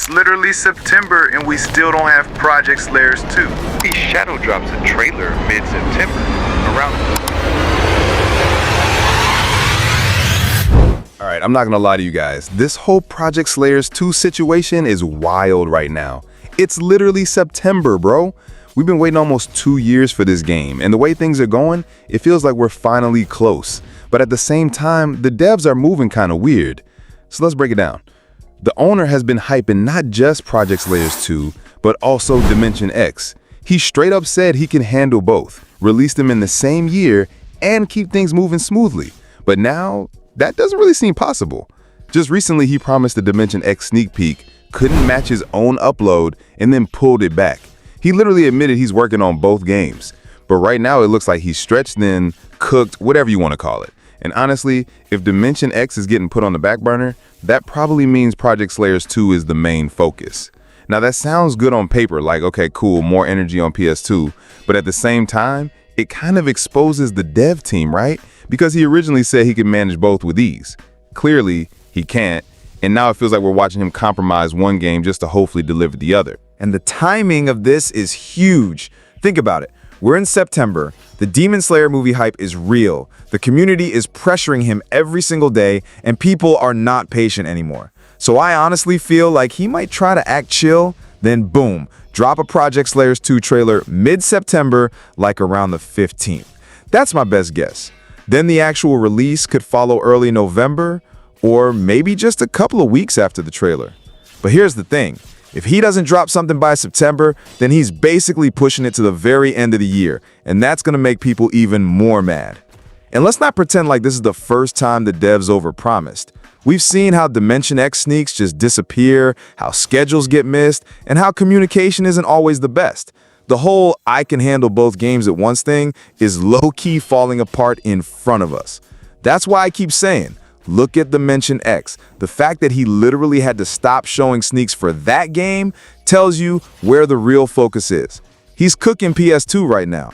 It's literally September and we still don't have Project Slayers 2. He shadow drops a trailer mid-September around. Alright, I'm not gonna lie to you guys. This whole Project Slayers 2 situation is wild right now. It's literally September, bro. We've been waiting almost 2 years for this game, and the way things are going, it feels like we're finally close. But at the same time, the devs are moving kind of weird. So let's break it down. The owner has been hyping not just Project Slayers 2, but also Dimension X. He straight up said he can handle both, release them in the same year, and keep things moving smoothly. But now, that doesn't really seem possible. Just recently, he promised the Dimension X sneak peek couldn't match his own upload and then pulled it back. He literally admitted he's working on both games. But right now, it looks like he's stretched thin, cooked, whatever you want to call it. And honestly, if Dimension X is getting put on the back burner, that probably means Project Slayers 2 is the main focus. Now, that sounds good on paper, like, okay, cool, more energy on PS2. But at the same time, it kind of exposes the dev team, right? Because he originally said he could manage both with ease. Clearly, he can't, and now it feels like we're watching him compromise one game just to hopefully deliver the other. And the timing of this is huge. Think about it. We're in September. The Demon Slayer movie hype is real. The community is pressuring him every single day, and people are not patient anymore. So I honestly feel like he might try to act chill, then boom, drop a Project Slayers 2 trailer mid-September, like around the 15th. That's my best guess. Then the actual release could follow early November, or maybe just a couple of weeks after the trailer. But here's the thing. If he doesn't drop something by September, then he's basically pushing it to the very end of the year, and that's going to make people even more mad. And let's not pretend like this is the first time the devs overpromised. We've seen how Dimension X sneaks just disappear, how schedules get missed, and how communication isn't always the best. The whole "I can handle both games at once" thing is low-key falling apart in front of us. That's why I keep saying, look at Dimension X. The fact that he literally had to stop showing sneaks for that game tells you where the real focus is. He's cooking PS2 right now.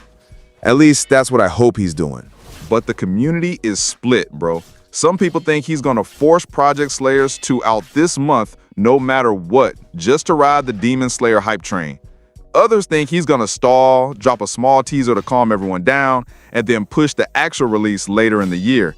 At least that's what I hope he's doing. But the community is split, bro. Some people think he's gonna force Project Slayers 2 out this month no matter what, just to ride the Demon Slayer hype train. Others think he's gonna stall, drop a small teaser to calm everyone down, and then push the actual release later in the year.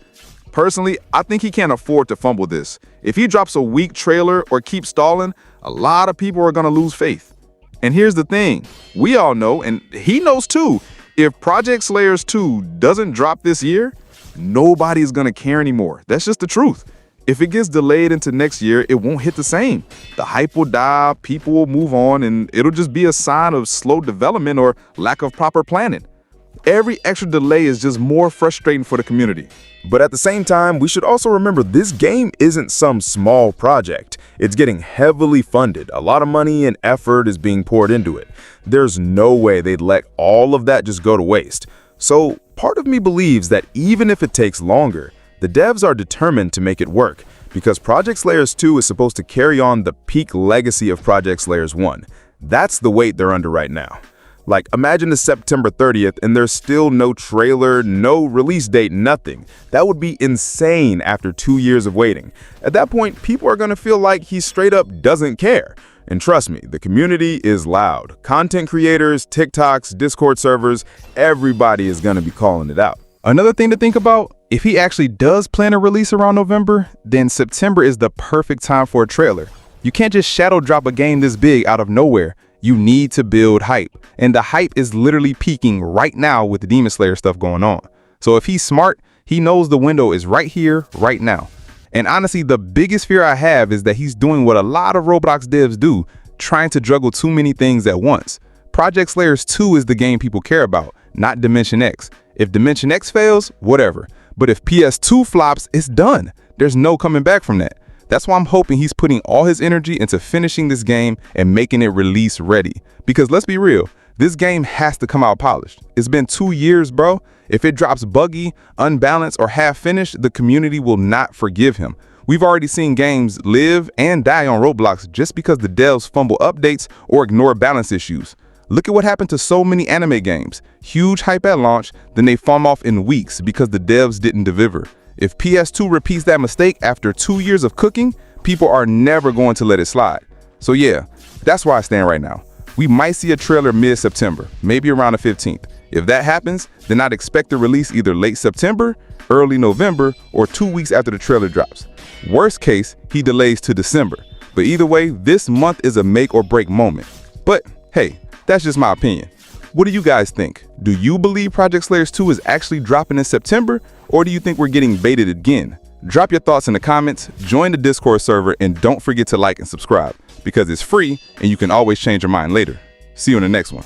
Personally, I think he can't afford to fumble this. If he drops a weak trailer or keeps stalling, a lot of people are gonna lose faith. And here's the thing, we all know, and he knows too, if Project Slayers 2 doesn't drop this year, nobody's gonna care anymore. That's just the truth. If it gets delayed into next year, it won't hit the same. The hype will die, people will move on, and it'll just be a sign of slow development or lack of proper planning. Every extra delay is just more frustrating for the community. But at the same time, we should also remember this game isn't some small project. It's getting heavily funded. A lot of money and effort is being poured into it. There's no way they'd let all of that just go to waste. So part of me believes that even if it takes longer, the devs are determined to make it work, because Project Slayers 2 is supposed to carry on the peak legacy of Project Slayers 1. That's the weight they're under right now. Like, imagine it's September 30th and there's still no trailer, no release date, nothing. That would be insane after 2 years of waiting. At that point, people are gonna feel like he straight up doesn't care. And trust me, the community is loud. Content creators, TikToks, Discord servers, everybody is gonna be calling it out. Another thing to think about, if he actually does plan a release around November, then September is the perfect time for a trailer. You can't just shadow drop a game this big out of nowhere. You need to build hype. And the hype is literally peaking right now with the Demon Slayer stuff going on. So if he's smart, he knows the window is right here, right now. And honestly, the biggest fear I have is that he's doing what a lot of Roblox devs do, trying to juggle too many things at once. Project Slayers 2 is the game people care about, not Dimension X. If Dimension X fails, whatever. But if PS2 flops, it's done. There's no coming back from that. That's why I'm hoping he's putting all his energy into finishing this game and making it release ready. Because let's be real, this game has to come out polished. It's been 2 years, bro. If it drops buggy, unbalanced, or half finished, the community will not forgive him. We've already seen games live and die on Roblox just because the devs fumble updates or ignore balance issues. Look at what happened to so many anime games. Huge hype at launch, then they fall off in weeks because the devs didn't deliver. If PS2 repeats that mistake after 2 years of cooking, people are never going to let it slide. So yeah, that's where I stand right now. We might see a trailer mid-September, maybe around the 15th. If that happens, then I'd expect the release either late September, early November, or 2 weeks after the trailer drops. Worst case, he delays to December. But either way, this month is a make or break moment. But hey, that's just my opinion. What do you guys think? Do you believe Project Slayers 2 is actually dropping in September, or do you think we're getting baited again? Drop your thoughts in the comments, join the Discord server, and don't forget to like and subscribe, because it's free and you can always change your mind later. See you in the next one.